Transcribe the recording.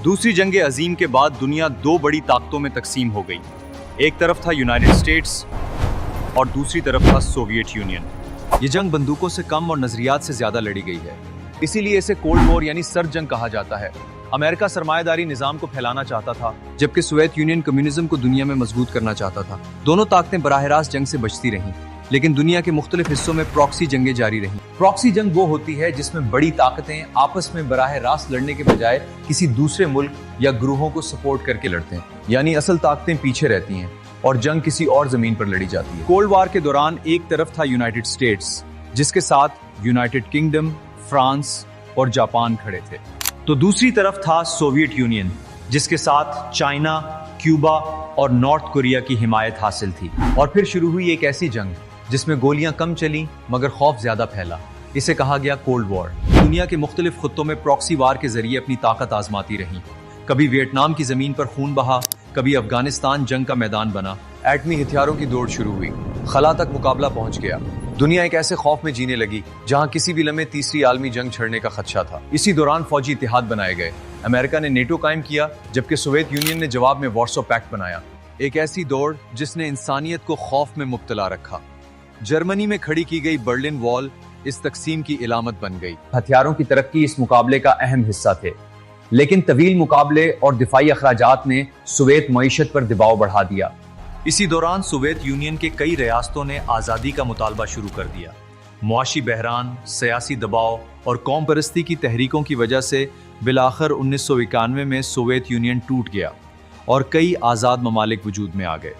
दूसरी जंग अजीम के बाद दुनिया दो बड़ी ताकतों में तकसीम हो गई। एक तरफ था यूनाइटेड स्टेट्स और दूसरी तरफ था सोवियत यूनियन। ये जंग बंदूकों से कम और नजरियात से ज्यादा लड़ी गई है, इसीलिए इसे कोल्ड वॉर यानी सर्द जंग कहा जाता है। अमेरिका सरमायादारी निजाम को फैलाना चाहता था, जबकि सोवियत यूनियन कम्युनिज्म को दुनिया में मजबूत करना चाहता था। दोनों ताकतें बराह रास्त जंग से बचती रहीं, लेकिन दुनिया के मुख्तलिफ हिस्सों में प्रॉक्सी जंगें जारी रहीं। प्रॉक्सी जंग वो होती है जिसमें बड़ी ताकतें आपस में बराह रास्त लड़ने के बजाय किसी दूसरे मुल्क या ग्रोहों को सपोर्ट करके लड़ते हैं, यानी असल ताकतें पीछे रहती हैं और जंग किसी और जमीन पर लड़ी जाती है। कोल्ड वॉर के दौरान एक तरफ था यूनाइटेड स्टेट्स, जिसके साथ यूनाइटेड किंगडम, फ्रांस और जापान खड़े थे, तो दूसरी तरफ था सोवियत यूनियन, जिसके साथ चाइना, क्यूबा और नॉर्थ कोरिया की हिमायत हासिल थी। और फिर शुरू हुई एक ऐसी जंग जिसमें गोलियां कम चली मगर खौफ ज्यादा फैला। इसे कहा गया कोल्ड वॉर। दुनिया के मुख्तलिफ खित्तों में प्रॉक्सी वार के जरिए अपनी ताकत आजमाती रही। कभी वियतनाम की जमीन पर खून बहा, कभी अफगानिस्तान जंग का मैदान बना। एटमी हथियारों की दौड़ शुरू हुई, खला तक मुकाबला पहुंच गया। दुनिया एक ऐसे खौफ में जीने लगी जहां किसी भी लम्हे तीसरी आलमी जंग छिड़ने का खदशा था। इसी दौरान फौजी इतिहाद बनाए गए। अमेरिका ने नेटो कायम किया, जबकि सोवियत यूनियन ने जवाब में वार्सो पैक्ट बनाया। एक ऐसी दौड़ जिसने इंसानियत को खौफ में मुब्तला रखा। जर्मनी में खड़ी की गई बर्लिन वॉल इस तकसीम की इलामत बन गई। हथियारों की तरक्की इस मुकाबले का अहम हिस्सा थे, लेकिन तवील मुकाबले और दिफाई अखराजात ने सोवियत मईशत पर दबाव बढ़ा दिया। इसी दौरान सोवियत यूनियन के कई रियासतों ने आज़ादी का मुतालबा शुरू कर दिया। मुआशी बहरान, सियासी दबाव और कौम परस्ती की तहरीकों की वजह से बिलाखिर 1991 में सोवियत यूनियन टूट गया और कई आज़ाद ममालिक वजूद में आ गए।